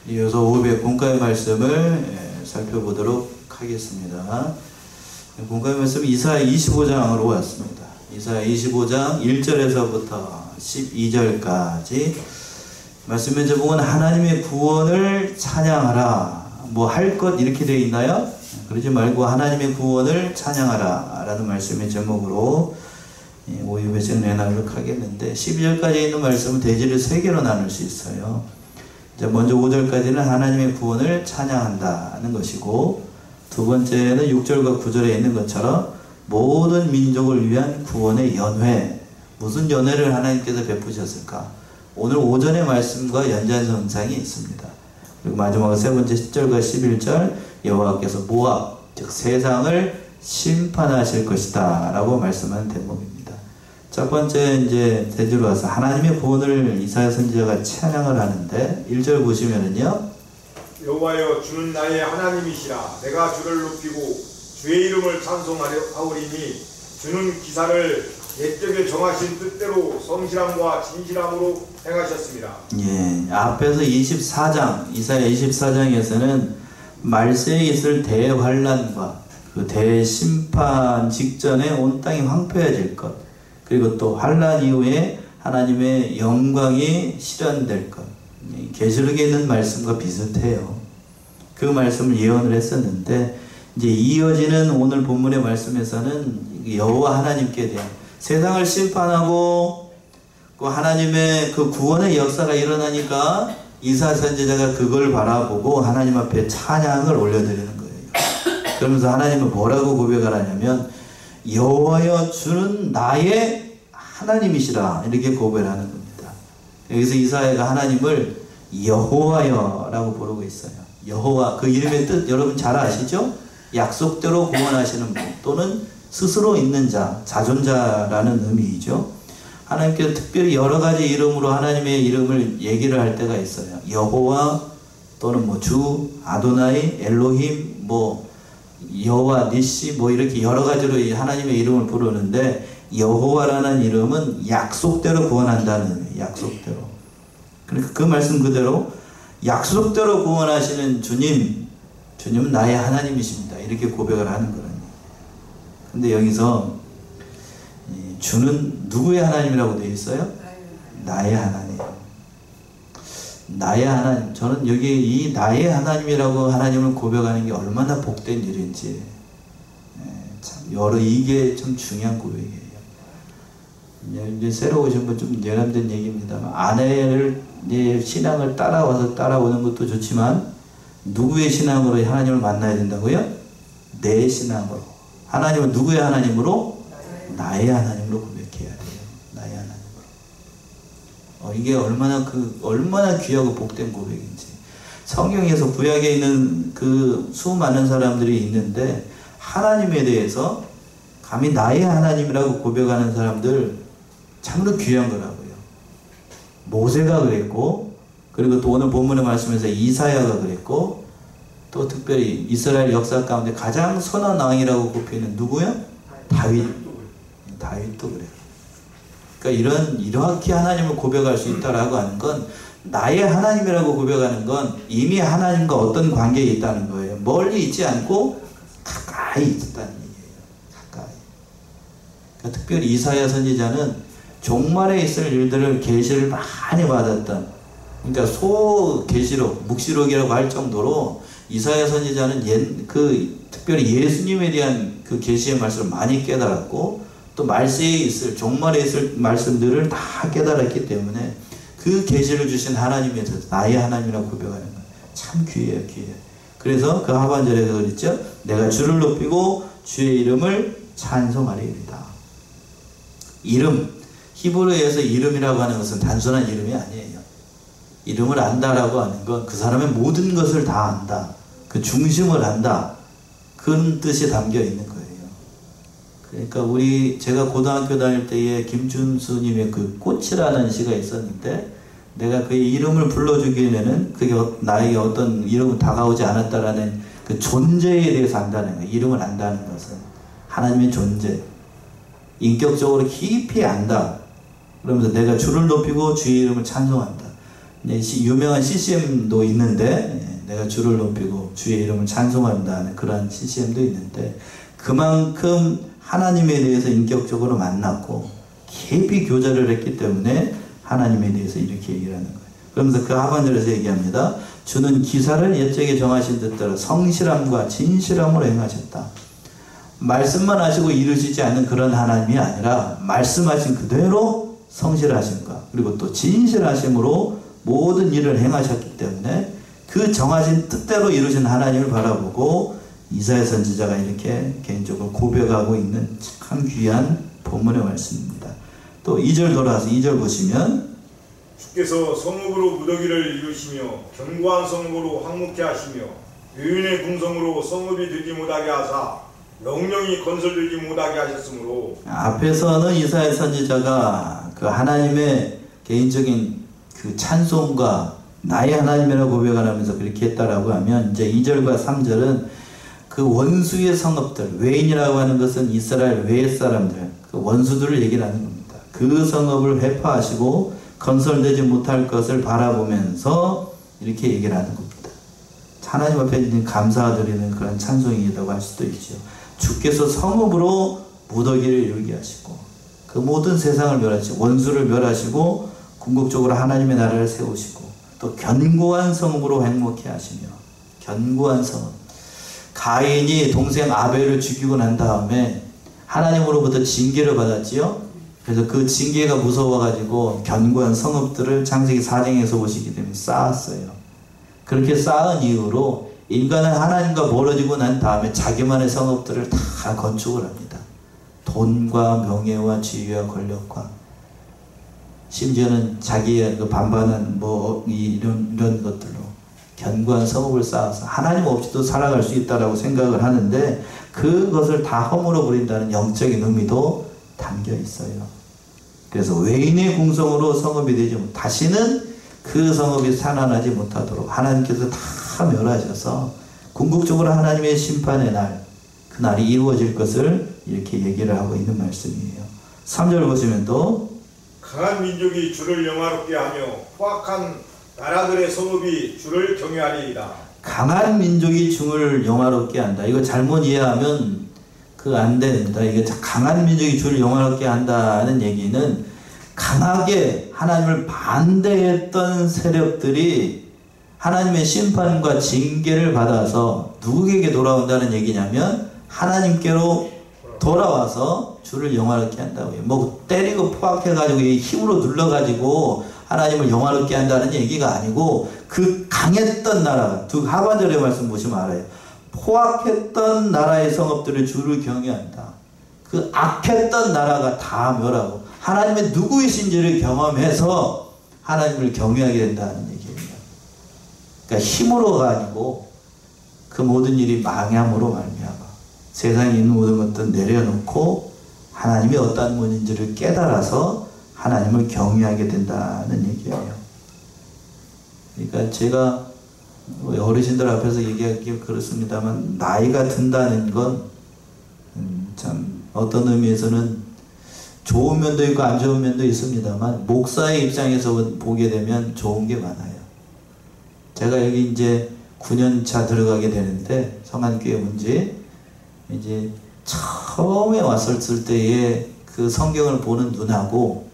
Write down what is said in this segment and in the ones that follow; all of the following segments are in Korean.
이어서 500 공과의 말씀을 살펴보도록 하겠습니다. 공과의 말씀 이사야 25장으로 왔습니다. 이사야 25장 1절에서부터 12절까지 말씀에 제목은 하나님의 구원을 찬양하라. 뭐 할 것 이렇게 되어 있나요? 그러지 말고 하나님의 구원을 찬양하라 라는 말씀의 제목으로 오유 배정 내나도록 하겠는데, 12절까지 있는 말씀은 대지를 3개로 나눌 수 있어요. 먼저 5절까지는 하나님의 구원을 찬양한다는 것이고, 두 번째는 6절과 9절에 있는 것처럼 모든 민족을 위한 구원의 연회. 무슨 연회를 하나님께서 베푸셨을까? 오늘 오전의 말씀과 연장선상이 있습니다. 그리고 마지막으로 세 번째 10절과 11절, 여호와께서 모압, 즉 세상을 심판하실 것이다 라고 말씀한 대목입니다. 첫 번째 이제 대지로 와서 하나님의 구원을 이사야 선지자가 찬양을 하는데, 1절 보시면은요, 여호와여 주는 나의 하나님이시라. 내가 주를 높이고 주의 이름을 찬송하오리니 주는 기사를 옛적에 정하신 뜻대로 성실함과 진실함으로 행하셨습니다. 예, 앞에서 24장 이사야 24장에서는 말세에 있을 대환란과 그 대심판 직전에 온 땅이 황폐해질 것, 그리고 또 환란 이후에 하나님의 영광이 실현될 것, 계시록에 있는 말씀과 비슷해요. 그 말씀을 예언을 했었는데, 이제 이어지는 오늘 본문의 말씀에서는 여호와 하나님께 대한 세상을 심판하고 그 하나님의 그 구원의 역사가 일어나니까 이사야 선지자가 그걸 바라보고 하나님 앞에 찬양을 올려드리는 거예요. 그러면서 하나님은 뭐라고 고백을 하냐면, 여호와여 주는 나의 하나님이시라, 이렇게 고백을 하는 겁니다. 여기서 이사야가 하나님을 여호와여라고 부르고 있어요. 여호와, 그 이름의 뜻 여러분 잘 아시죠? 약속대로 구원하시는 분, 또는 스스로 있는 자, 자존자라는 의미이죠. 하나님께서 특별히 여러 가지 이름으로 하나님의 이름을 얘기를 할 때가 있어요. 여호와, 또는 뭐 주, 아도나이, 엘로힘, 뭐 여호와 니시, 뭐 이렇게 여러 가지로 하나님의 이름을 부르는데, 여호와라는 이름은 약속대로 구원한다는 의미예요. 약속대로. 그러니까 그 말씀 그대로 약속대로 구원하시는 주님은 나의 하나님이십니다, 이렇게 고백을 하는 거예요. 근데 여기서 주는 누구의 하나님이라고 되어 있어요? 나의 하나님. 나의 하나님. 저는 여기 이 나의 하나님이라고 하나님을 고백하는 게 얼마나 복된 일인지, 참 이게 참 중요한 고백이에요. 이제 새로 오신 분 좀 예람된 얘기입니다만, 아내를 내 신앙을 따라오는 것도 좋지만, 누구의 신앙으로 하나님을 만나야 된다고요? 내 신앙으로. 하나님은 누구의 하나님으로? 나의 하나님으로 고백해야 돼요. 나의 하나님으로. 이게 얼마나 귀하고 복된 고백인지. 성경에서 구약에 있는 그 수많은 사람들이 있는데, 하나님에 대해서 감히 나의 하나님이라고 고백하는 사람들 참으로 귀한 거라고요. 모세가 그랬고, 그리고 또 오늘 본문의 말씀에서 이사야가 그랬고, 또 특별히 이스라엘 역사 가운데 가장 선한 왕이라고 꼽히는 누구요? 다윗도 그래요. 그러니까 이렇게 하나님을 고백할 수 있다라고 하는 건, 나의 하나님이라고 고백하는 건 이미 하나님과 어떤 관계에 있다는 거예요. 멀리 있지 않고 가까이 있다는 얘기예요. 가까이. 그러니까 특별히 이사야 선지자는 종말에 있을 일들을 계시를 많이 받았던, 그러니까 소계시록, 묵시록이라고 할 정도로 이사야 선지자는 특별히 예수님에 대한 그 계시의 말씀을 많이 깨달았고, 또 말세에 있을, 종말에 있을 말씀들을 다 깨달았기 때문에 그 계시를 주신 하나님에 대해서 나의 하나님이라고 고백하는 거예요. 참 귀해요, 귀해요. 그래서 그 하반절에서 그랬죠. 내가 주를 높이고 주의 이름을 찬송하리이다. 이름, 히브리어에서 이름이라고 하는 것은 단순한 이름이 아니에요. 이름을 안다라고 하는 건 그 사람의 모든 것을 다 안다, 그 중심을 안다, 그런 뜻이 담겨 있는 거예요. 그러니까 제가 고등학교 다닐 때에 김준수님의 그 꽃이라는 시가 있었는데, 내가 그의 이름을 불러주기에는 그게 나에게 어떤 이름은 다가오지 않았다라는 그 존재에 대해서 안다는 거예요. 이름을 안다는 것은 하나님의 존재, 인격적으로 깊이 안다. 그러면서 내가 주를 높이고 주의 이름을 찬송한다. 유명한 CCM도 있는데, 내가 주를 높이고 주의 이름을 찬송한다는 그런 CCM도 있는데, 그만큼 하나님에 대해서 인격적으로 만났고 깊이 교제를 했기 때문에 하나님에 대해서 이렇게 얘기를 하는 거예요. 그러면서 그 하반절에서 얘기합니다. 주는 기사를 옛적에 정하신 뜻대로 성실함과 진실함으로 행하셨다. 말씀만 하시고 이루시지 않는 그런 하나님이 아니라 말씀하신 그대로 성실하심과 그리고 또 진실하심으로 모든 일을 행하셨기 때문에 그 정하신 뜻대로 이루신 하나님을 바라보고 이사야 선지자가 이렇게 개인적으로 고백하고 있는 참 귀한 본문의 말씀입니다. 또 2절 돌아와서 2절 보시면 주께서 성읍으로 무더기를 이루시며 견고한 성읍으로 황무케 하시며 의인의 궁성으로 성읍이 들지 못하게 하사 영영이 건설되지 못하게 하셨으므로. 앞에서는 이사야 선지자가 그 하나님의 개인적인 그 찬송과 나의 하나님이라고 고백을 하면서 그렇게 했다라고 하면, 이제 2절과 3절은 그 원수의 성읍들, 외인이라고 하는 것은 이스라엘 외 사람들, 그 원수들을 얘기를 하는 겁니다. 그 성읍을 회파하시고 건설되지 못할 것을 바라보면서 이렇게 얘기를 하는 겁니다. 하나님 앞에 감사드리는 그런 찬송이라고 할 수도 있죠. 주께서 성읍으로 무더기를 이루게 하시고 그 모든 세상을 멸하시고 원수를 멸하시고 궁극적으로 하나님의 나라를 세우시고 또 견고한 성읍으로 행복해 하시며. 견고한 성읍. 가인이 동생 아벨을 죽이고 난 다음에 하나님으로부터 징계를 받았지요. 그래서 그 징계가 무서워가지고 견고한 성읍들을 창세기 4장에서 보시기 때문에 쌓았어요. 그렇게 쌓은 이후로 인간은 하나님과 멀어지고 난 다음에 자기만의 성읍들을 다 건축을 합니다. 돈과 명예와 지위와 권력과 심지어는 자기의 그 반반한 이런 것들로 견고한 성읍을 쌓아서 하나님 없이도 살아갈 수 있다라고 생각을 하는데, 그것을 다 허물어 버린다는 영적인 의미도 담겨 있어요. 그래서 외인의 궁성으로 성읍이 되지 못, 다시는 그 성읍이 살아나지 못하도록 하나님께서 다 멸하셔서 궁극적으로 하나님의 심판의 날, 그 날이 이루어질 것을 이렇게 얘기를 하고 있는 말씀이에요. 3절 보시면 또 강한 민족이 주를 영화롭게 하며 포악한 나라들의 성읍이 주를 경외하리이다. 강한 민족이 주를 영화롭게 한다. 이거 잘못 이해하면 안 됩니다. 이게 강한 민족이 주를 영화롭게 한다는 얘기는 강하게 하나님을 반대했던 세력들이 하나님의 심판과 징계를 받아서 누구에게 돌아온다는 얘기냐면 하나님께로 돌아와서 주를 영화롭게 한다고요. 때리고 포악해가지고 힘으로 눌러가지고 하나님을 영화롭게 한다는 얘기가 아니고, 그 강했던 나라, 하반절의 말씀 보시면 알아요. 포악했던 나라의 성읍들을 주를 경외한다. 그 악했던 나라가 다 멸하고 하나님의 누구이신지를 경험해서 하나님을 경외하게 된다는 얘기입니다. 그러니까 힘으로가 아니고 그 모든 일이 망함으로 말미암아 세상에 있는 모든 것들 내려놓고 하나님이 어떠한 분인지를 깨달아서 하나님을 경외하게 된다는 얘기예요. 그러니까 제가 어르신들 앞에서 얘기하기 그렇습니다만, 나이가 든다는 건 참 어떤 의미에서는 좋은 면도 있고 안 좋은 면도 있습니다만, 목사의 입장에서 보게 되면 좋은 게 많아요. 제가 여기 이제 9년차 들어가게 되는데, 성안교회 문제 이제 처음에 왔을 때의 그 성경을 보는 눈하고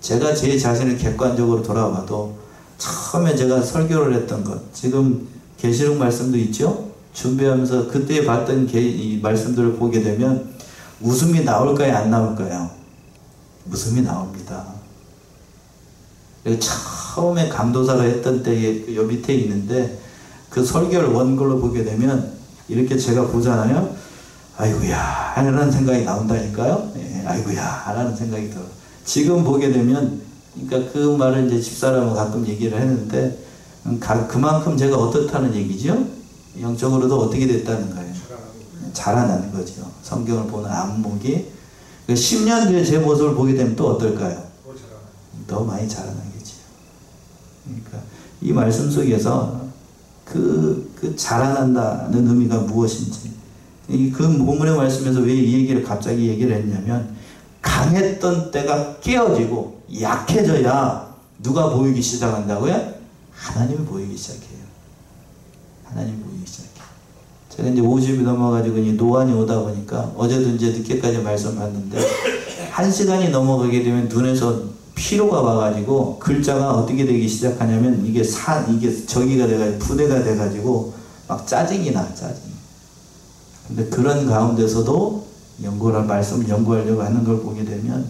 제가 제 자신을 객관적으로 돌아봐도 처음에 제가 설교를 했던 것, 지금 계시록 말씀도 있죠? 준비하면서 그때 봤던 이 말씀들을 보게 되면 웃음이 나올까요? 안 나올까요? 웃음이 나옵니다. 처음에 감도사로 했던 때에 요 밑에 있는데, 그 설교를 원글로 보게 되면 이렇게 제가 보잖아요. 아이고야 라는 생각이 나온다니까요. 아이고야 라는 생각이 들어요. 지금 보게 되면, 그러니까 그 말을 이제 집사람하고 가끔 얘기를 했는데, 그만큼 제가 어떻다는 얘기죠? 영적으로도 어떻게 됐다는 거예요? 자라나는 거죠. 성경을 보는 안목이. 10년 뒤에 제 모습을 보게 되면 또 어떨까요? 더 많이 자라나겠죠. 그러니까 이 말씀 속에서 그 자라난다는 의미가 무엇인지, 그 본문의 말씀에서 왜 이 얘기를 갑자기 얘기를 했냐면, 강했던 때가 깨어지고 약해져야 누가 보이기 시작한다고요? 하나님이 보이기 시작해요. 하나님이 보이기 시작해요. 제가 이제 50이 넘어가지고 노안이 오다 보니까 어제도 이제 늦게까지 말씀 봤는데 1시간이 넘어가게 되면 눈에서 피로가 와가지고 글자가 어떻게 되기 시작하냐면 이게 저기가 돼가지고 분해가 돼가지고 막 짜증이 나, 짜증. 근데 그런 가운데서도 말씀을 연구하려고 하는 걸 보게 되면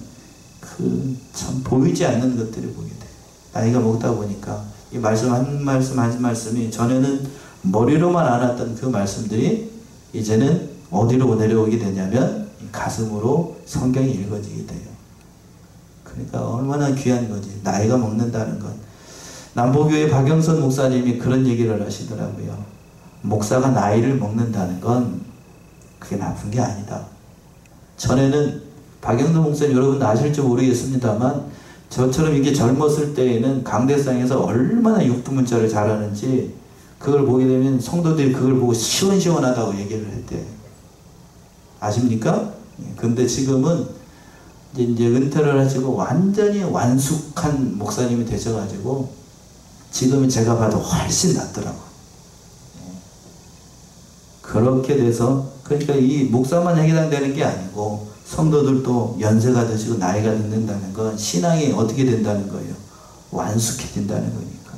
참 보이지 않는 것들을 보게 돼요. 나이가 먹다 보니까 이 말씀 한 말씀이 전에는 머리로만 알았던 그 말씀들이 이제는 어디로 내려오게 되냐면 가슴으로 성경이 읽어지게 돼요. 그러니까 얼마나 귀한 거지. 나이가 먹는다는 것. 남보교회 박영선 목사님이 그런 얘기를 하시더라고요. 목사가 나이를 먹는다는 건 그게 나쁜 게 아니다. 전에는 박영선 목사님 여러분 아실지 모르겠습니다만 저처럼 이게 젊었을 때에는 강대상에서 얼마나 육두문자를 잘하는지 그걸 보게 되면 성도들이 그걸 보고 시원시원하다고 얘기를 했대요. 아십니까? 근데 지금은 이제 은퇴를 하시고 완전히 완숙한 목사님이 되셔가지고 지금은 제가 봐도 훨씬 낫더라고요. 그렇게 돼서 그러니까 이 목사만 해당되는 게 아니고 성도들도 연세가 드시고 나이가 듣는다는 건 신앙이 어떻게 된다는 거예요. 완숙해진다는 거니까.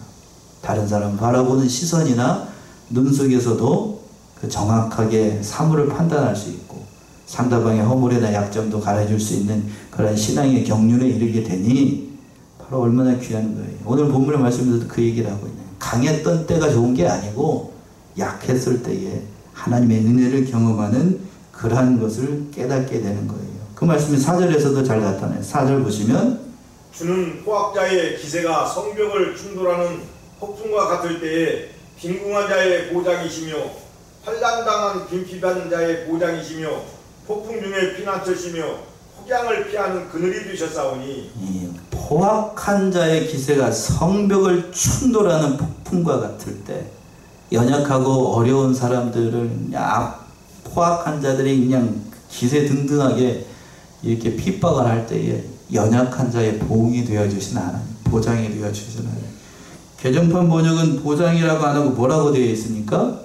다른 사람 바라보는 시선이나 눈 속에서도 그 정확하게 사물을 판단할 수 있고 상대방의 허물이나 약점도 가려줄 수 있는 그런 신앙의 경륜에 이르게 되니 바로 얼마나 귀한 거예요. 오늘 본문의 말씀에서도 그 얘기를 하고 있네요. 강했던 때가 좋은 게 아니고 약했을 때에 하나님의 은혜를 경험하는 그러한 것을 깨닫게 되는 거예요. 그 말씀이 4절에서도 잘 나타나요. 4절 보시면 주는 포악자의 기세가 성벽을 충돌하는 폭풍과 같을 때에 빈궁한 자의 보장이시며 환난당한 빈피반 자의 보장이시며 폭풍 중에 피난처시며 폭양을 피하는 그늘이 되셨사오니 포악한 자의 기세가 성벽을 충돌하는 폭풍과 같을 때 연약하고 어려운 사람들을 포악한 자들이 그냥 기세 등등하게 이렇게 핍박을 할 때에 연약한 자의 보응이 되어주신 하나님, 보장이 되어주신 하나님. 개정판 번역은 보장이라고 안 하고 뭐라고 되어 있습니까?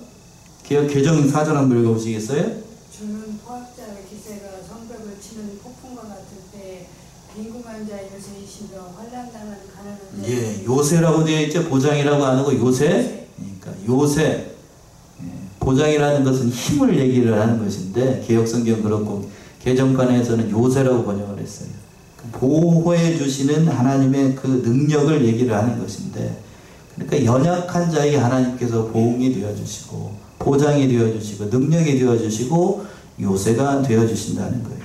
개정 4절 한번 읽어보시겠어요? 주는 포악자의 기세가 성벽을 치는 폭풍과 같을 때 빈궁한 자의 요새이시며 환난당한 가난한 자의 요새라고 되어 있죠. 보장이라고 안 하고 요새. 그러니까 요새. 보장이라는 것은 힘을 얘기를 하는 것인데 개역성경 그렇고 개정판에서는 요새라고 번역을 했어요. 보호해 주시는 하나님의 그 능력을 얘기를 하는 것인데 그러니까 연약한 자에게 하나님께서 보응이 되어주시고 보장이 되어주시고 능력이 되어주시고 요새가 되어주신다는 거예요.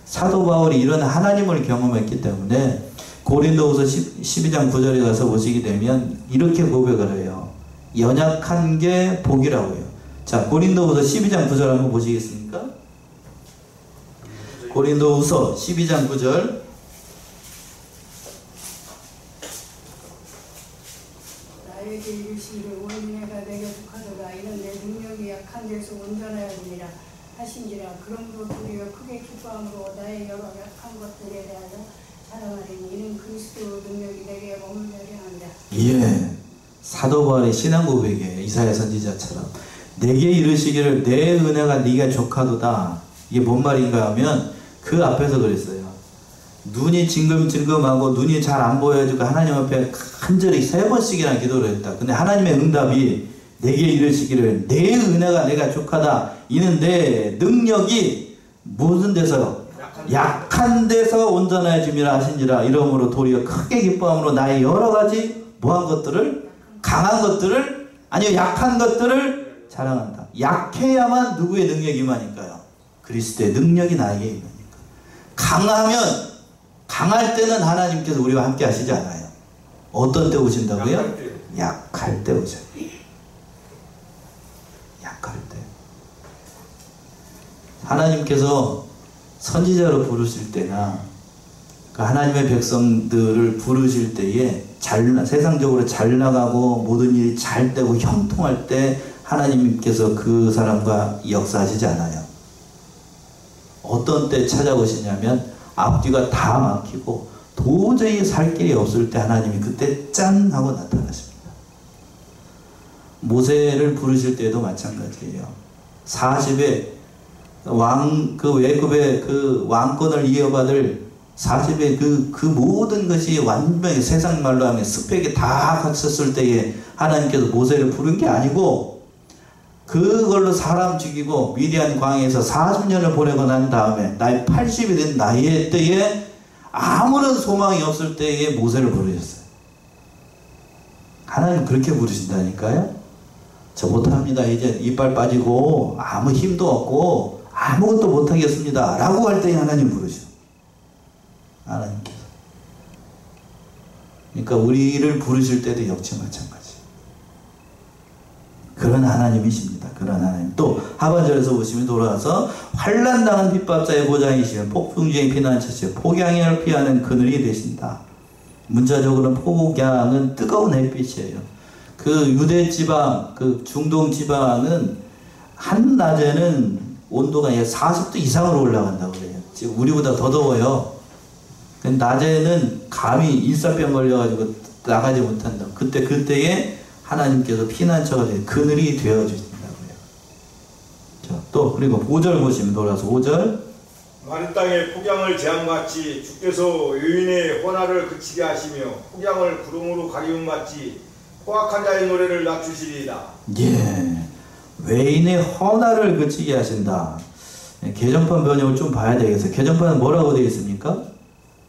사도 바울이 이런 하나님을 경험했기 때문에 고린도후서 12장 9절에 가서 보시게 되면 이렇게 고백을 해요. 연약한 게 복이라고 해요. 자, 고린도후서 12장 9절 한번 보시겠습니까? 고린도후서 12장 9절. 나에게 이르시기를 원인애가 내게 속하도다. 이는 내 능력이 약한 데서 온전하여지니라 하신지라. 그러므로 도리어 크게 기뻐함으로 나의 여러 약한 것들에 대하여 자랑하리니 이는 그리스도 능력이 내게 머물러야 합니다. 사도 바울의 신앙 고백이에요. 이사야 선지자처럼 내게 이르시기를 내 은혜가 네가 족하도다. 이게 뭔 말인가 하면 그 앞에서 그랬어요. 눈이 징금징금하고 눈이 잘 안 보여가지고 하나님 앞에 간절히 3번씩이나 기도를 했다. 근데 하나님의 응답이 내게 이르시기를 내 은혜가 내가 족하다. 이는 내 능력이 무슨 데서요? 약한 데서 온전해짐이라 하신지라. 이러므로 도리어 크게 기뻐함으로 나의 여러 가지 뭐한 것들을 강한 것들을 아니요 약한 것들을 자랑한다. 약해야만 누구의 능력이 임하니까요. 그리스도의 능력이 나에게 임하니까. 강할 때는 하나님께서 우리와 함께 하시지 않아요. 어떤 때 오신다고요? 약할 때 오셔요. 약할 때. 하나님께서 선지자로 부르실 때나 그 하나님의 백성들을 부르실 때에 세상적으로 잘 나가고 모든 일이 잘 되고 형통할 때 하나님께서 그 사람과 역사하시지 않아요. 어떤 때 찾아오시냐면 앞뒤가 다 막히고 도저히 살 길이 없을 때 하나님이 그때 짠 하고 나타나십니다. 모세를 부르실 때도 마찬가지예요. 40에 그 외급의 그 왕권을 이어받을 40의 그 모든 것이 완전히 세상 말로 하면 스펙이 다 갖췄을 때에 하나님께서 모세를 부른 게 아니고, 그걸로 사람 죽이고 미디안 광야에서 40년을 보내고 난 다음에 나이 80이 된 나이의 때에 아무런 소망이 없을 때에 모세를 부르셨어요. 하나님 그렇게 부르신다니까요. 저 못합니다. 이제 이빨 빠지고 아무 힘도 없고 아무것도 못하겠습니다 라고 할 때 하나님 부르셔. 하나님께서. 그러니까 우리를 부르실 때도 역시 마찬가지. 그런 하나님이십니다. 그런 하나님. 또 하반절에서 보시면 돌아와서 환난당한 핍박자의 보장이시며 폭풍주의 피난처시며 폭양을 피하는 그늘이 되신다. 문자적으로는 폭양은 뜨거운 햇빛이에요. 그 유대 지방, 그 중동 지방은 한낮에는 온도가 40도 이상으로 올라간다고 그래요. 지금 우리보다 더 더워요. 낮에는 감히 일사병 걸려가지고 나가지 못한다. 그때에 하나님께서 피난처가 되어 그늘이 되어주신다고요. 자, 또 그리고 5절 보시면 돌아서 5절. 마른 땅에 폭양을 재앙같이 주께서 의인의 헌화를 그치게 하시며 폭양을 구름으로 가리움같이 포악한 자의 노래를 낮추시리이다. 예, 외인의 헌화를 그치게 하신다. 개정판 번역을 좀 봐야 되겠어요. 개정판은 뭐라고 되어 있습니까?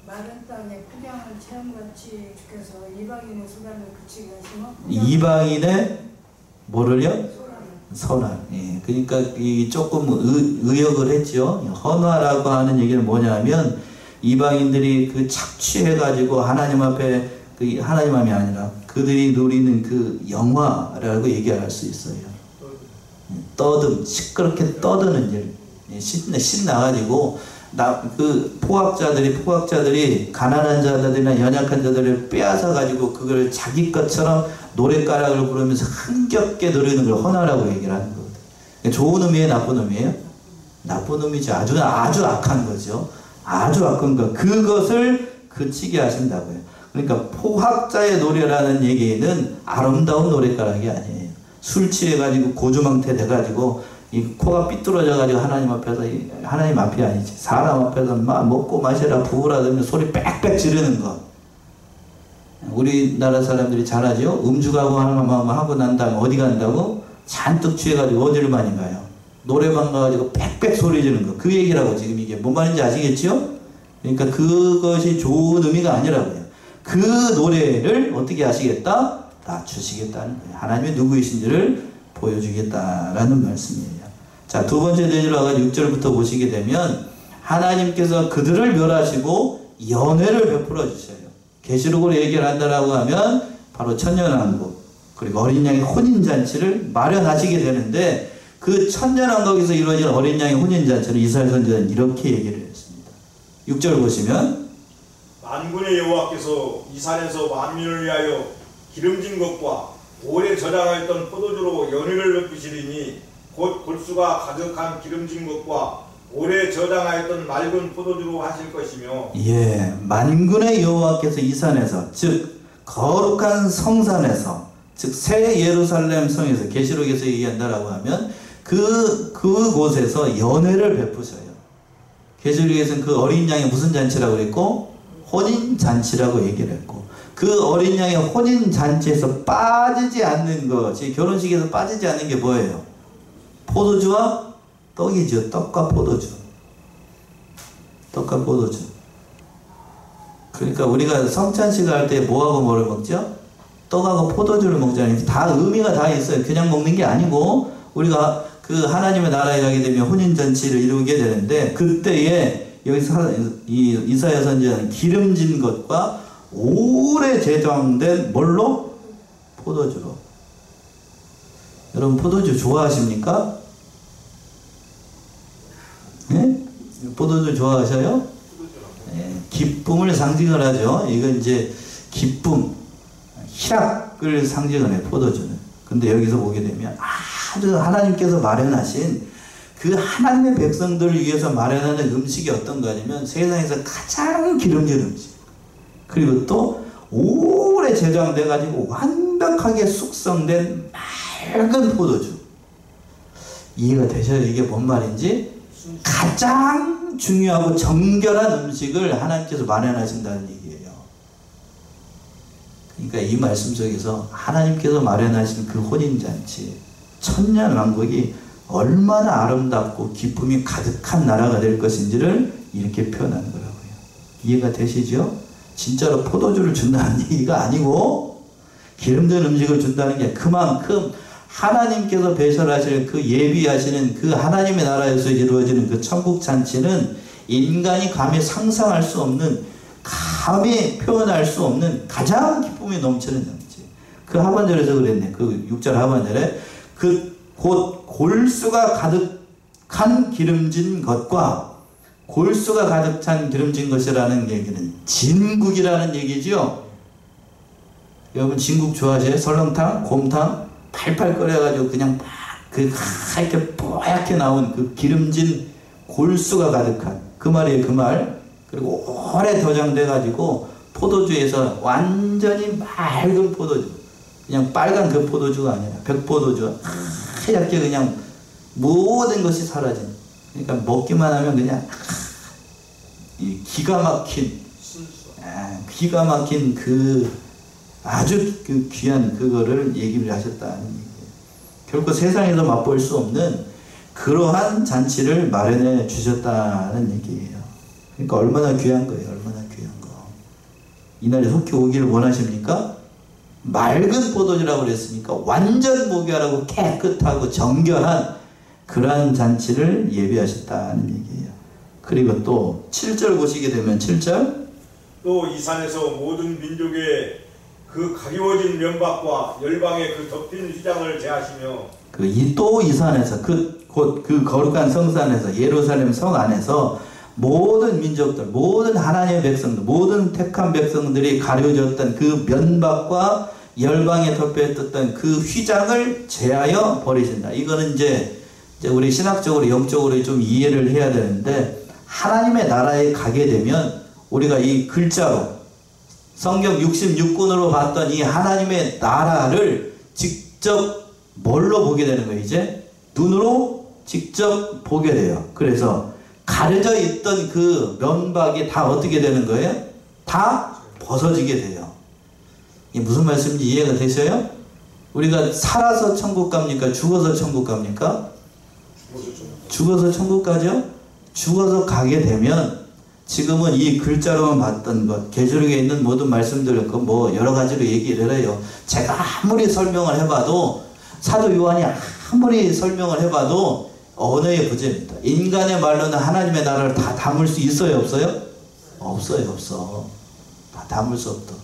마른 땅에 폭양을 재앙같이 주께서 이방인의 소란을 그치게 하시며 이방인의 뭐를요? 선한. 예, 그러니까 이 조금 의역을 했죠. 헌화라고 하는 얘기는 뭐냐면 이방인들이 그 착취해가지고 하나님 앞에 그 하나님함이 아니라 그들이 누리는 그 영화라고 얘기할 수 있어요. 떠듬, 시끄럽게 떠드는 일. 신나가지고 그 포악자들이 가난한 자들이나 연약한 자들을 빼앗아 가지고 그걸 자기 것처럼 노랫가락을 부르면서 흥겹게 누리는 걸 헌화라고 얘기를 하는 거거든요. 좋은 의미예요, 나쁜 의미예요? 나쁜 의미죠. 아주 악한 거죠. 아주 악한 거. 그것을 그치게 하신다고요. 그러니까 포학자의 노래라는 얘기는 아름다운 노랫가락이 아니에요. 술 취해가지고 고주망태 돼가지고 이 코가 삐뚤어져가지고 하나님 앞이 아니지. 사람 앞에서 막 먹고 마시라 부으라더니 소리 빽빽 지르는 거. 우리나라 사람들이 잘하죠. 음주가고 하고 난 다음에 어디 간다고? 잔뜩 취해가지고 어디를 많이 가요? 노래방 가가지고 빽빽 소리 지르는 거. 그 얘기라고 지금 이게 뭔 말인지 아시겠죠? 그러니까 그것이 좋은 의미가 아니라고요. 그 노래를 어떻게 하시겠다? 낮추시겠다는 거예요. 하나님이 누구이신지를 보여주겠다라는 말씀이에요. 자, 두 번째 대지로 와서 6절부터 보시게 되면 하나님께서 그들을 멸하시고 연회를 베풀어 주셔요. 계시록으로 얘기를 한다라고 하면 바로 천년왕국 그리고 어린 양의 혼인잔치를 마련하시게 되는데 그 천년왕국에서 이루어진 어린 양의 혼인잔치를 이스라엘 선지자는 이렇게 얘기를 했습니다. 6절 보시면 만군의 여호와께서 이 산에서 만민을 위하여 기름진 것과 오래 저장하였던 포도주로 연회를 베푸시리니 곧 골수가 가득한 기름진 것과 오래 저장하였던 맑은 포도주로 하실 것이며. 예, 만군의 여호와께서 이 산에서 즉 거룩한 성산에서 즉 새 예루살렘 성에서 계시록에서 얘기한다라고 하면 그곳에서 연회를 베푸셔요. 계시록에서는 그 어린 양의 무슨 잔치라고 그랬고 혼인잔치라고 얘기를 했고 그 어린 양의 혼인잔치에서 빠지지 않는 것이 결혼식에서 빠지지 않는 게 뭐예요? 포도주와 떡이죠. 떡과 포도주. 떡과 포도주. 그러니까 우리가 성찬식을 할 때 뭐하고 뭐를 먹죠? 떡하고 포도주를 먹잖아요. 다 의미가 다 있어요. 그냥 먹는 게 아니고 우리가 그 하나님의 나라에 가게 되면 혼인잔치를 이루게 되는데 그때에 여기서 이사야 선지자는 기름진 것과 오래 제정된 뭘로? 포도주로. 여러분 포도주 좋아하십니까? 네? 포도주 좋아하셔요? 네, 기쁨을 상징을 하죠. 이건 이제 기쁨, 희락을 상징을 해요, 포도주는. 근데 여기서 보게 되면 아주 하나님께서 마련하신 그 하나님의 백성들을 위해서 마련하는 음식이 어떤 거냐면 세상에서 가장 기름진 음식. 그리고 또 오래 제장돼 가지고 완벽하게 숙성된 맑은 포도주. 이해가 되셔요? 이게 뭔 말인지? 가장 중요하고 정결한 음식을 하나님께서 마련하신다는 얘기예요. 그러니까 이 말씀 속에서 하나님께서 마련하신 그 혼인잔치, 천년왕국이 얼마나 아름답고 기쁨이 가득한 나라가 될 것인지를 이렇게 표현하는 거라고요. 이해가 되시죠? 진짜로 포도주를 준다는 얘기가 아니고 기름진 음식을 준다는 게 그만큼 하나님께서 배설하시는 그 예비하시는 그 하나님의 나라에서 이루어지는 그 천국 잔치는 인간이 감히 상상할 수 없는, 감히 표현할 수 없는 가장 기쁨이 넘치는 잔치. 그 하반절에서 그랬네. 그 6절 하반절에 곧 골수가 가득한 기름진 것과, 골수가 가득 찬 기름진 것이라는 얘기는 진국이라는 얘기죠. 여러분 진국 좋아하세요? 설렁탕, 곰탕 팔팔 끓여가지고 그냥 막 이렇게 뽀얗게 나온 그 기름진 골수가 가득한 그 말이에요. 그 말. 그리고 오래 도장돼가지고 포도주에서 완전히 맑은 포도주, 그냥 빨간 그 포도주가 아니라 백포도주가 하얗게 그냥 모든 것이 사라진, 그러니까 먹기만 하면 그냥 이 기가 막힌 그 아주 그 귀한 그거를 얘기를 하셨다는 얘기예요. 결코 세상에서 맛볼 수 없는 그러한 잔치를 마련해 주셨다는 얘기예요. 그러니까 얼마나 귀한 거예요. 얼마나 귀한 거. 이날에 속히 오기를 원하십니까? 맑은 포도주라고 그랬으니까 완전 목요하고 깨끗하고 정결한 그러한 잔치를 예비하셨다는 얘기예요. 그리고 또 7절 보시게 되면 7절 또 이 산에서 모든 민족의 그 가리워진 면박과 열방의 그 덮인 휘장을 제하시며 또 이 산에서 곧 그 거룩한 성산에서 예루살렘 성 안에서 모든 민족들, 모든 하나님의 백성들, 모든 택한 백성들이 가려졌던 그 면박과 열방에 덮여있던 그 휘장을 제하여 버리신다. 이거는 이제 우리 신학적으로 영적으로 좀 이해를 해야 되는데, 하나님의 나라에 가게 되면 우리가 이 글자로 성경 66권으로 봤던 이 하나님의 나라를 직접 뭘로 보게 되는 거예요? 이제 눈으로 직접 보게 돼요. 그래서 가려져 있던 그 면박이 다 어떻게 되는 거예요? 다 벗어지게 돼요. 이게 무슨 말씀인지 이해가 되셔요? 우리가 살아서 천국 갑니까? 죽어서 천국 갑니까? 죽어서 천국 가죠? 죽어서 가게 되면 지금은 이 글자로만 봤던 것, 계시록에 있는 모든 말씀들을 뭐 여러 가지로 얘기를 해요. 제가 아무리 설명을 해봐도, 사도 요한이 아무리 설명을 해봐도 언어의 부재입니다. 인간의 말로는 하나님의 나라를 다 담을 수 있어요? 없어요? 없어요. 없어. 다 담을 수 없다.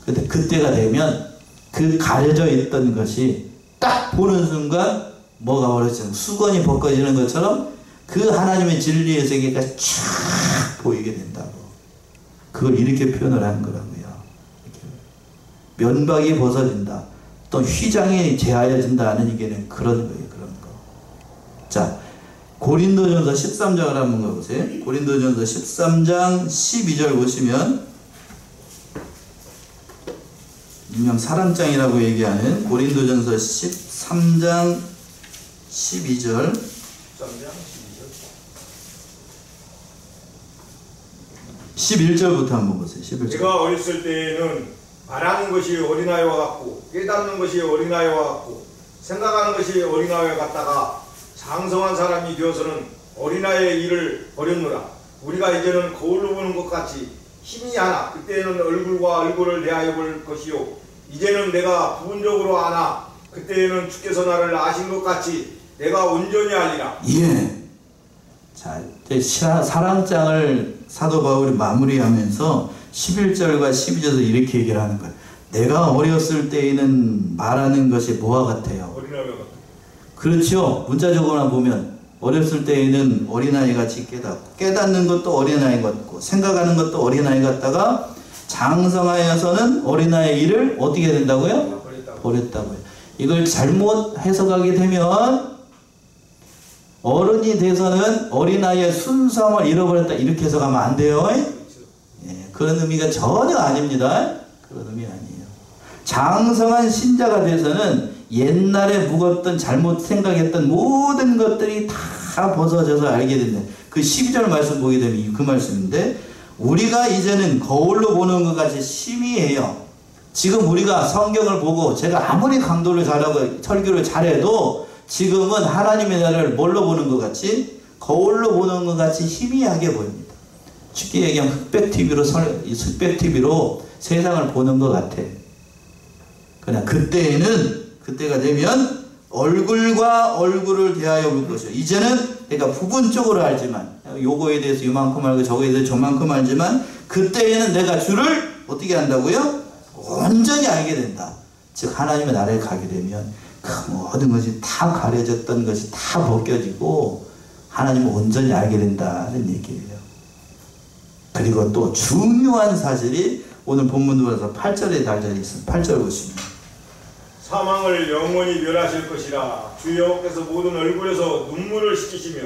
근데 그때가 되면 그 가려져 있던 것이 딱 보는 순간 뭐가 벌어지죠? 수건이 벗겨지는 것처럼 그 하나님의 진리의 세계가 쫙 보이게 된다고. 그걸 이렇게 표현을 하는 거라고요. 이렇게. 면박이 벗어진다. 또 휘장이 제하여진다는 얘기는 그런 거예요. 그런 거. 자, 고린도전서 13장을 한번 가보세요. 고린도전서 13장 12절 보시면, 일명 사랑장이라고 얘기하는 고린도전서 13장 12절. 11절부터 한번 보세요. 11절. 제가 어렸을 때에는 말하는 것이 어린아이와 같고 깨닫는 것이 어린아이와 같고 생각하는 것이 어린아이와 같다가 장성한 사람이 되어서는 어린아이의 일을 버렸노라. 우리가 이제는 거울로 보는 것 같이 힘이 하나 그때에는 얼굴과 얼굴을 대하여 볼 것이요 이제는 내가 부분적으로 아나 그때에는 주께서 나를 아신 것 같이 내가 온전히 알리라. 예. 자, 이제 사랑장을 사도 바울이 마무리하면서 11절과 12절에서 이렇게 얘기를 하는 거예요. 내가 어렸을 때에는 말하는 것이 뭐와 같아요? 어린아이와 같아. 그렇죠. 문자적으로만 보면 어렸을 때에는 어린아이 같이 깨닫는 것도 어린아이 같고 생각하는 것도 어린아이 같다가 장성하여서는 어린아이의 일을 어떻게 된다고요? 버렸다고요. 이걸 잘못 해석하게 되면 어른이 돼서는 어린아이의 순수함을 잃어버렸다, 이렇게 해석하면 안 돼요. 예, 그런 의미가 전혀 아닙니다. 그런 의미 아니에요. 장성한 신자가 돼서는 옛날에 묵었던 잘못 생각했던 모든 것들이 다 벗어져서 알게 된다. 그 12절 말씀 보게 되면 그 말씀인데, 우리가 이제는 거울로 보는 것 같이 심의해요. 지금 우리가 성경을 보고 제가 아무리 강도를 잘하고 설교를 잘해도 지금은 하나님의 나라를 뭘로 보는 것 같이? 거울로 보는 것 같이 희미하게 보입니다. 쉽게 얘기하면 흑백 세상을 보는 것 같아. 그러나 그때가 되면 얼굴과 얼굴을 대하여 볼 것이요. 이제는 그러니까 부분적으로 알지만, 요거에 대해서 요만큼 알고 저거에 대해서 저만큼 알지만, 그때에는 내가 주를 어떻게 한다고요? 온전히 알게 된다. 즉 하나님의 나라에 가게 되면 그 모든 것이 다 가려졌던 것이 다 벗겨지고 하나님을 온전히 알게 된다는 얘기예요. 그리고 또 중요한 사실이 오늘 본문으로 와서 8절에 달려 있습니다. 8절 보시면, 사망을 영원히 멸하실 것이라 주 여호와께서 모든 얼굴에서 눈물을 씻기시며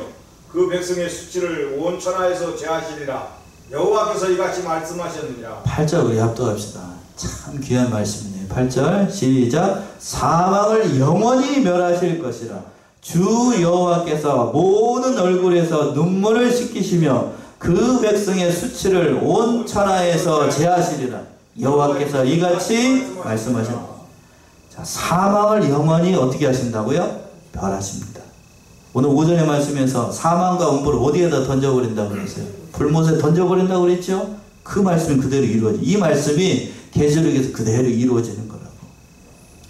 그 백성의 수치를 온 천하에서 제하시리라. 여호와께서 이같이 말씀하셨느니라. 8절 우리 합독합시다. 참 귀한 말씀이네요. 8절 시작. 사망을 영원히 멸하실 것이라 주 여호와께서 모든 얼굴에서 눈물을 씻기시며 그 백성의 수치를 온 천하에서 제하시리라. 여호와께서 이같이 말씀하셨다. 자, 사망을 영원히 어떻게 하신다고요? 멸하십니다. 오늘 오전에 말씀에서 사망과 음부를 어디에다 던져버린다고 그랬어요? 불못에 던져버린다고 그랬죠? 그 말씀이 그대로 이루어져. 이 말씀이 계시록에서 그대로 이루어지는 거라고.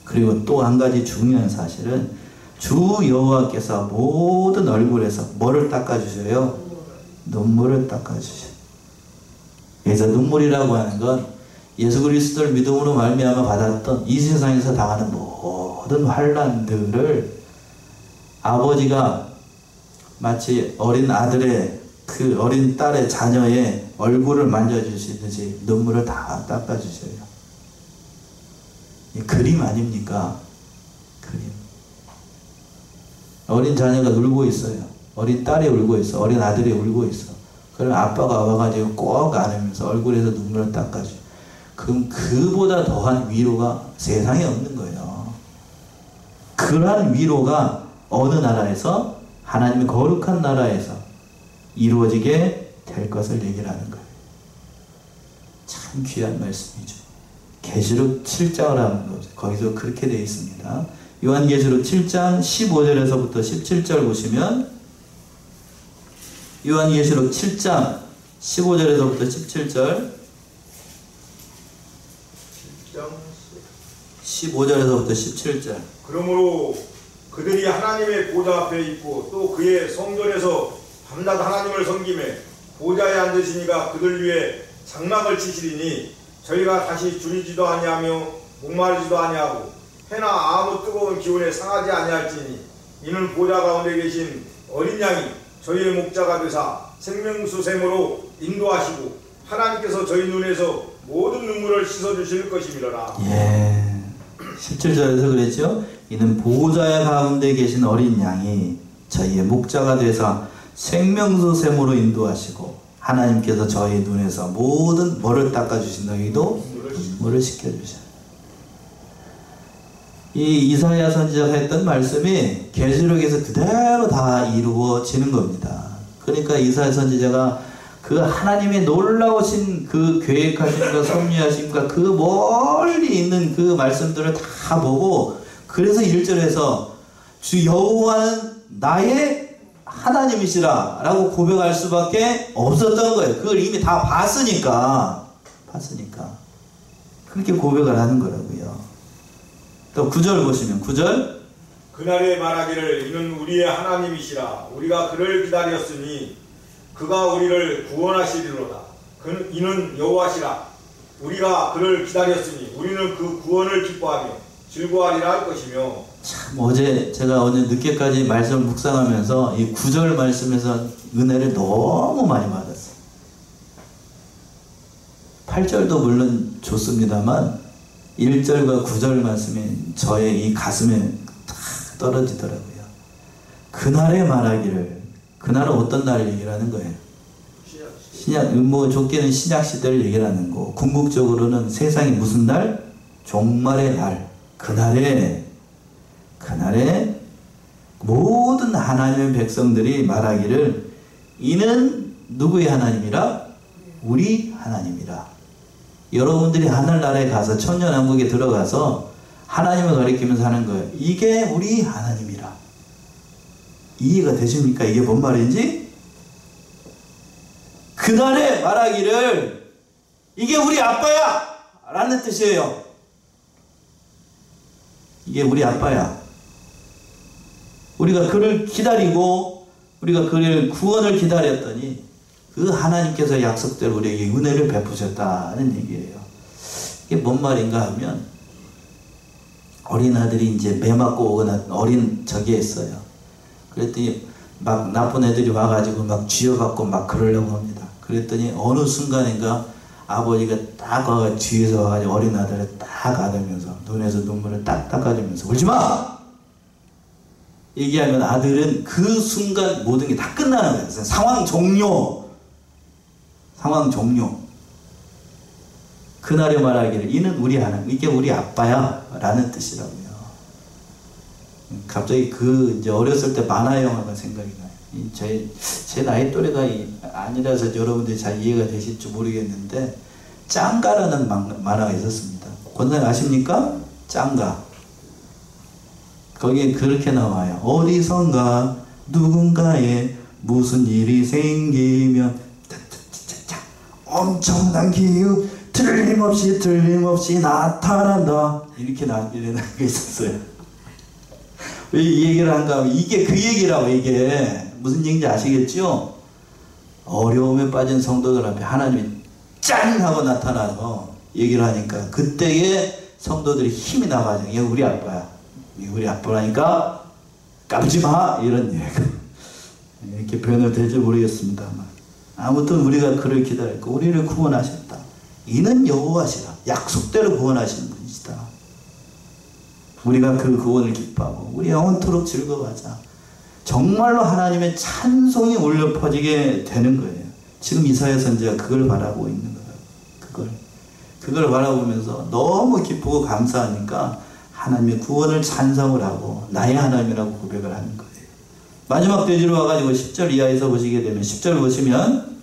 그리고 또 한 가지 중요한 사실은 주 여호와께서 모든 얼굴에서 뭐를 닦아주셔요? 눈물을 닦아주셔요. 그래서 눈물이라고 하는 건 예수 그리스도를 믿음으로 말미암아 받았던 이 세상에서 당하는 모든 환난들을 아버지가 마치 어린 아들의 그 어린 딸의 자녀의 얼굴을 만져주시듯이 눈물을 다 닦아주셔요. 이 그림 아닙니까? 그림. 어린 자녀가 울고 있어요. 어린 딸이 울고 있어. 어린 아들이 울고 있어. 그럼 아빠가 와가지고 꼭 안으면서 얼굴에서 눈물을 닦아줘요. 그럼 그보다 더한 위로가 세상에 없는 거예요. 그러한 위로가 어느 나라에서? 하나님의 거룩한 나라에서 이루어지게 될 것을 얘기를 하는 거예요. 참 귀한 말씀이죠. 계시록 7장을 하는 거죠. 거기서 그렇게 되어 있습니다. 요한계시록 7장 15절에서부터 17절 보시면, 요한계시록 7장 15절에서부터 17절, 15절에서부터 17절. 그러므로 그들이 하나님의 보좌 앞에 있고 또 그의 성전에서 밤낮 하나님을 섬기매 보좌에 앉으시니가 그들 위에 장막을 치시리니 저희가 다시 줄이지도 아니하며 목마르지도 아니하고 해나 아무 뜨거운 기운에 상하지 아니할지니 이는 보좌 가운데 계신 어린 양이 저희의 목자가 되사 생명수샘으로 인도하시고 하나님께서 저희 눈에서 모든 눈물을 씻어주실 것이미러라. 예. 17절에서 그랬죠. 이는 보좌의 가운데 계신 어린 양이 저희의 목자가 되사 생명수샘으로 인도하시고 하나님께서 저희 눈에서 모든 뭐를 닦아주신다. 여기도 눈물을 씻겨주셔요. 이 이사야 선지자가 했던 말씀이 계시록에서 그대로 다 이루어지는 겁니다. 그러니까 이사야 선지자가 그 하나님의 놀라우신 그 계획하심과 섭리하심과 그 멀리 있는 그 말씀들을 다 보고, 그래서 1절에서 주 여호와는 나의 하나님이시라 라고 고백할 수밖에 없었던 거예요. 그걸 이미 다 봤으니까 그렇게 고백을 하는 거라고요. 또 9절 보시면, 9절 그날에 말하기를 이는 우리의 하나님이시라 우리가 그를 기다렸으니 그가 우리를 구원하시리로다. 이는 여호와시라 우리가 그를 기다렸으니 우리는 그 구원을 기뻐하며 즐거워하리라 할 것이며. 참 어제 제가 오늘 늦게까지 말씀을 묵상하면서 이 9절 말씀에서 은혜를 너무 많이 받았어요. 8절도 물론 좋습니다만 1절과 9절 말씀이 저의 이 가슴에 탁 떨어지더라고요. 그날에 말하기를, 그날은 어떤 날을 얘기를 하는 거예요? 좋게는 신약 시대를 얘기를 하는 거, 궁극적으로는 세상이 무슨 날? 종말의 날. 그날에 그날에 모든 하나님의 백성들이 말하기를 이는 누구의 하나님이라? 우리 하나님이라. 여러분들이 하늘나라에 가서 천년왕국에 들어가서 하나님을 가리키면서 하는 거예요. 이게 우리 하나님이라. 이해가 되십니까? 이게 뭔 말인지? 그날에 말하기를 이게 우리 아빠야! 라는 뜻이에요. 이게 우리 아빠야. 우리가 그를 기다리고 우리가 그를 구원을 기다렸더니 그 하나님께서 약속대로 우리에게 은혜를 베푸셨다는 얘기예요. 이게 뭔 말인가 하면 어린 아들이 이제 매 맞고 오거나 어린 적이 있어요. 그랬더니 막 나쁜 애들이 와가지고 막 쥐어갖고 막 그러려고 합니다. 그랬더니 어느 순간인가 아버지가 딱 뒤에서 와가지고 어린 아들을 딱 안으면서 눈에서 눈물을 딱 닦아주면서 울지마! 얘기하면 아들은 그 순간 모든 게 다 끝나는 거예요. 상황 종료. 상황 종료. 그날에 말하기를 이는 우리 하나님, 이게 우리 아빠야 라는 뜻이라고요. 갑자기 이제 어렸을 때 만화 영화가 생각이 나요. 제 나이 또래가 아니라서 여러분들이 잘 이해가 되실지 모르겠는데 짱가라는 만화가 있었습니다. 권사님 아십니까? 짱가. 거기에 그렇게 나와요. 어디선가 누군가에 무슨 일이 생기면 엄청난 기후 틀림없이 나타난다. 이렇게 일어나는 게 있었어요. 왜 이 얘기를 한가 하면 이게 그 얘기라고. 이게 무슨 얘기인지 아시겠죠? 어려움에 빠진 성도들 앞에 하나님이 짠 하고 나타나서 얘기를 하니까 그때에 성도들이 힘이 나가지고 이게 우리 아빠야. 이게 우리 아빠라니까 까불지 마! 이런 얘기가 이렇게 변화될지 모르겠습니다만 아무튼 우리가 그를 기다렸고 우리를 구원하셨다. 이는 여호와시라. 약속대로 구원하시는 분이시다. 우리가 그 구원을 기뻐하고 우리 영원토록 즐거워하자. 정말로 하나님의 찬송이 울려 퍼지게 되는 거예요. 지금 이사야 선지자가 그걸 바라고 있는 거예요. 그걸 바라보면서 너무 기쁘고 감사하니까 하나님의 구원을 찬송을 하고 나의 하나님이라고 고백을 하는 거예요. 마지막 대지로 와가지고 10절 이하에서 보시게 되면 10절 보시면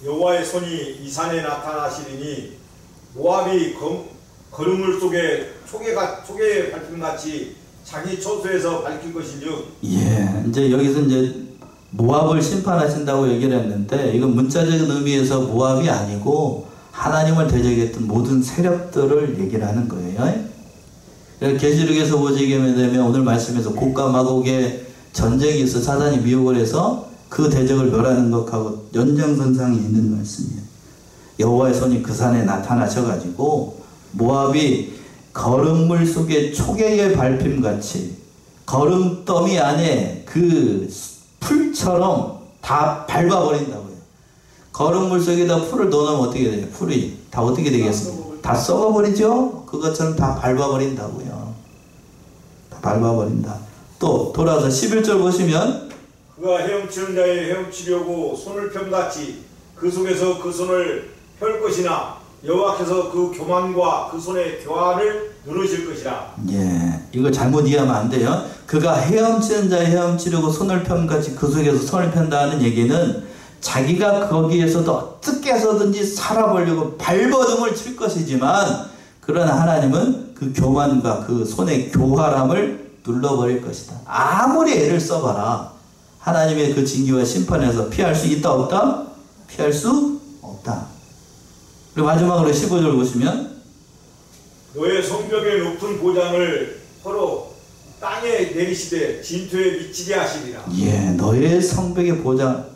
여호와의 손이 이 산에 나타나시리니 모압이 거름물 속에 초계의 밝힘같이 자기 처소에서 밝힐 것인즉. 예, 이제 여기서 이제 모압을 심판하신다고 얘기를 했는데 이건 문자적인 의미에서 모압이 아니고 하나님을 대적했던 모든 세력들을 얘기를 하는 거예요. 계시록에서 보시게 되면 오늘 말씀에서 곡과 마곡의 전쟁이 있어 사단이 미혹을 해서 그 대적을 멸하는 것하고 연장선상에 있는 말씀이에요. 여호와의 손이 그 산에 나타나셔가지고 모압이 거름물 속에 초계의 밟힘같이 거름더미 안에 그 풀처럼 다 밟아버린다고요. 거름물 속에다 풀을 넣어놓으면 어떻게 돼요? 풀이 다 어떻게 되겠습니까? 다 썩어버리죠? 그것처럼 다 밟아버린다고요. 다 밟아버린다. 또 돌아서 11절 보시면 그가 헤엄치는 자의 헤엄치려고 손을 편같이 그 속에서 그 손을 펼 것이나 여호와께서 그 교만과 그 손의 교환을 누르실 것이라. 예, 이거 잘못 이해하면 안 돼요. 그가 헤엄치는 자의 헤엄치려고 손을 편같이 그 속에서 손을 편다는 얘기는 자기가 거기에서도 어떻게 해서든지 살아보려고 발버둥을 칠 것이지만 그러나 하나님은 그 교만과 그 손의 교활함을 눌러버릴 것이다. 아무리 애를 써봐라. 하나님의 그 징계와 심판에서 피할 수 있다 없다? 피할 수 없다. 그리고 마지막으로 15절 보시면 너의 성벽의 높은 보장을 서로 땅에 내리시되 진토에 미치게 하시리라. 예, 너의 성벽의 보장.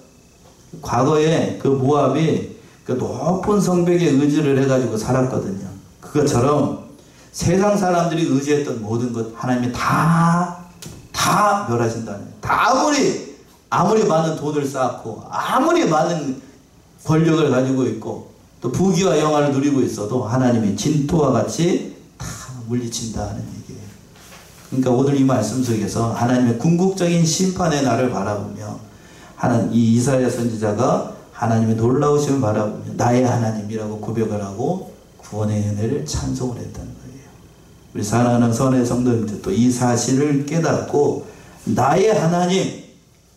과거에 그 모압이 그 높은 성벽에 의지를 해가지고 살았거든요. 그것처럼 세상 사람들이 의지했던 모든 것 하나님이 다 멸하신다는 거예요. 다 아무리 많은 돈을 쌓고 아무리 많은 권력을 가지고 있고 또 부귀와 영화를 누리고 있어도 하나님이 진토와 같이 다 물리친다는 얘기예요. 그러니까 오늘 이 말씀 속에서 하나님의 궁극적인 심판의 날을 바라보며 이 이사야 선지자가 하나님의 놀라우심을 바라보며 나의 하나님이라고 고백을 하고 구원의 은혜를 찬송을 했다는 거예요. 우리 사랑하는 선의 성도님들 또 이 사실을 깨닫고 나의 하나님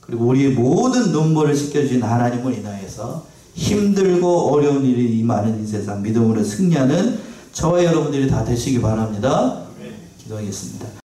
그리고 우리의 모든 눈물을 씻겨주신 하나님을 인하여서 힘들고 어려운 일이 임하는 이 세상 믿음으로 승리하는 저와 여러분들이 다 되시기 바랍니다. 기도하겠습니다.